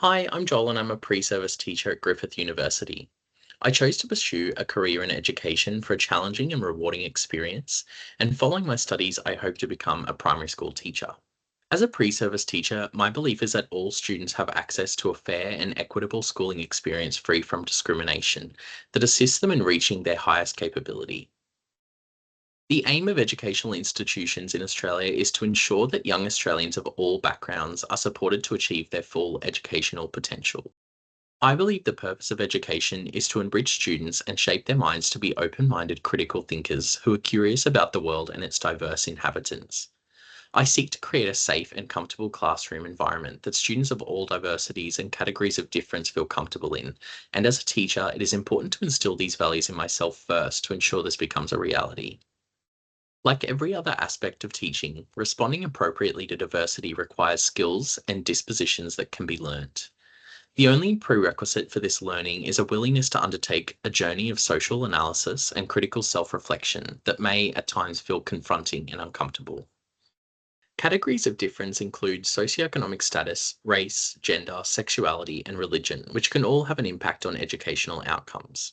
Hi, I'm Joel and I'm a pre-service teacher at Griffith University. I chose to pursue a career in education for a challenging and rewarding experience, and following my studies, I hope to become a primary school teacher. As a pre-service teacher, my belief is that all students have access to a fair and equitable schooling experience free from discrimination that assists them in reaching their highest capability. The aim of educational institutions in Australia is to ensure that young Australians of all backgrounds are supported to achieve their full educational potential. I believe the purpose of education is to enrich students and shape their minds to be open minded critical thinkers who are curious about the world and its diverse inhabitants. I seek to create a safe and comfortable classroom environment that students of all diversities and categories of difference feel comfortable in. And as a teacher, it is important to instill these values in myself first to ensure this becomes a reality. Like every other aspect of teaching, responding appropriately to diversity requires skills and dispositions that can be learnt. The only prerequisite for this learning is a willingness to undertake a journey of social analysis and critical self reflection that may at times feel confronting and uncomfortable. Categories of difference include socioeconomic status, race, gender, sexuality, and religion, which can all have an impact on educational outcomes.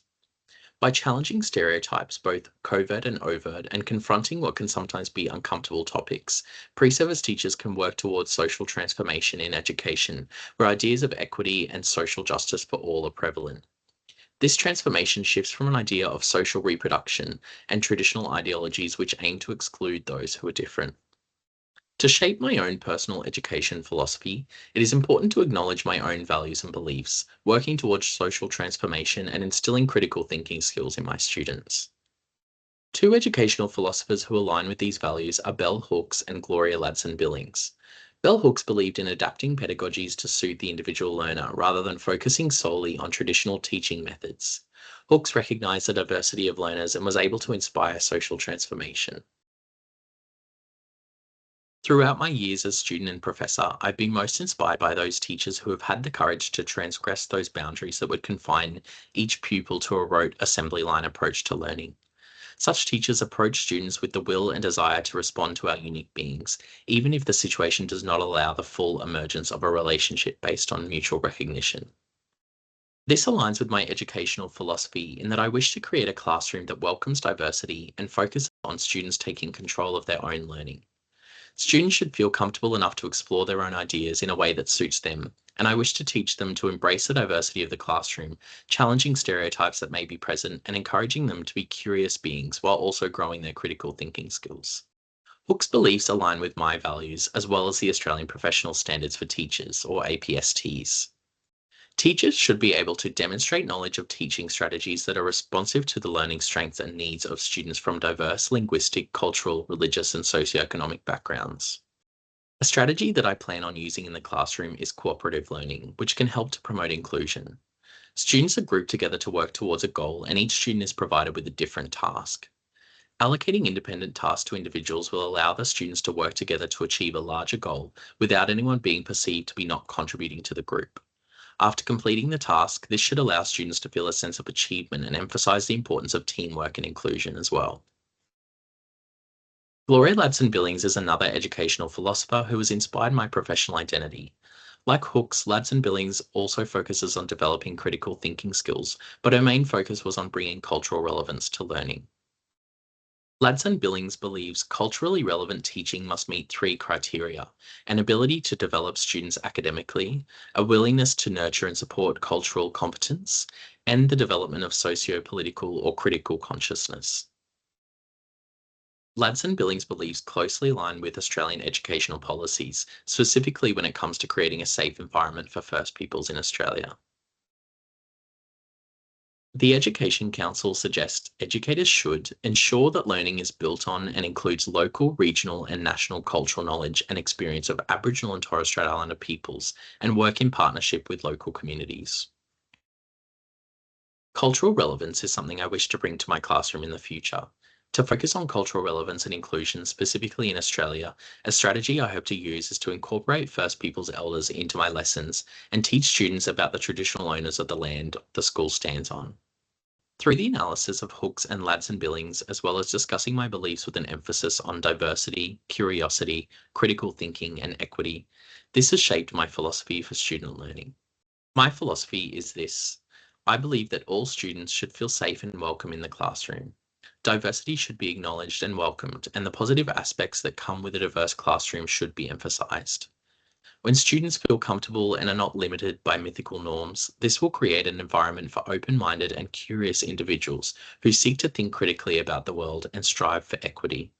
By challenging stereotypes, both covert and overt, and confronting what can sometimes be uncomfortable topics, pre service teachers can work towards social transformation in education, where ideas of equity and social justice for all are prevalent. This transformation shifts from an idea of social reproduction and traditional ideologies which aim to exclude those who are different. To shape my own personal education philosophy, it is important to acknowledge my own values and beliefs, working towards social transformation and instilling critical thinking skills in my students. Two educational philosophers who align with these values are Bell Hooks and Gloria Ladson-Billings. Bell Hooks believed in adapting pedagogies to suit the individual learner rather than focusing solely on traditional teaching methods. Hooks recognized the diversity of learners and was able to inspire social transformation. Throughout my years as student and professor, I've been most inspired by those teachers who have had the courage to transgress those boundaries that would confine each pupil to a rote assembly line approach to learning. Such teachers approach students with the will and desire to respond to our unique beings, even if the situation does not allow the full emergence of a relationship based on mutual recognition. This aligns with my educational philosophy in that I wish to create a classroom that welcomes diversity and focuses on students taking control of their own learning. Students should feel comfortable enough to explore their own ideas in a way that suits them, and I wish to teach them to embrace the diversity of the classroom, challenging stereotypes that may be present and encouraging them to be curious beings while also growing their critical thinking skills. Hook's beliefs align with my values as well as the Australian Professional Standards for Teachers, or APSTs. Teachers should be able to demonstrate knowledge of teaching strategies that are responsive to the learning strengths and needs of students from diverse linguistic, cultural, religious, and socioeconomic backgrounds. A strategy that I plan on using in the classroom is cooperative learning, which can help to promote inclusion. Students are grouped together to work towards a goal, and each student is provided with a different task. Allocating independent tasks to individuals will allow the students to work together to achieve a larger goal without anyone being perceived to be not contributing to the group. After completing the task, this should allow students to feel a sense of achievement and emphasize the importance of teamwork and inclusion as well. Gloria Ladson-Billings is another educational philosopher who has inspired my professional identity. Like Hooks, Ladson-Billings also focuses on developing critical thinking skills, but her main focus was on bringing cultural relevance to learning. Ladson-Billings believes culturally relevant teaching must meet three criteria: an ability to develop students academically, a willingness to nurture and support cultural competence, and the development of socio-political or critical consciousness. Ladson-Billings beliefs closely align with Australian educational policies, specifically when it comes to creating a safe environment for First Peoples in Australia. The Education Council suggests educators should ensure that learning is built on and includes local, regional, and national cultural knowledge and experience of Aboriginal and Torres Strait Islander peoples and work in partnership with local communities. Cultural relevance is something I wish to bring to my classroom in the future. To focus on cultural relevance and inclusion, specifically in Australia, a strategy I hope to use is to incorporate First Peoples elders into my lessons and teach students about the traditional owners of the land the school stands on. Through the analysis of Hooks and Ladson-Billings, as well as discussing my beliefs with an emphasis on diversity, curiosity, critical thinking, and equity, this has shaped my philosophy for student learning. My philosophy is this: I believe that all students should feel safe and welcome in the classroom. Diversity should be acknowledged and welcomed, and the positive aspects that come with a diverse classroom should be emphasized. When students feel comfortable and are not limited by mythical norms, this will create an environment for open minded and curious individuals who seek to think critically about the world and strive for equity.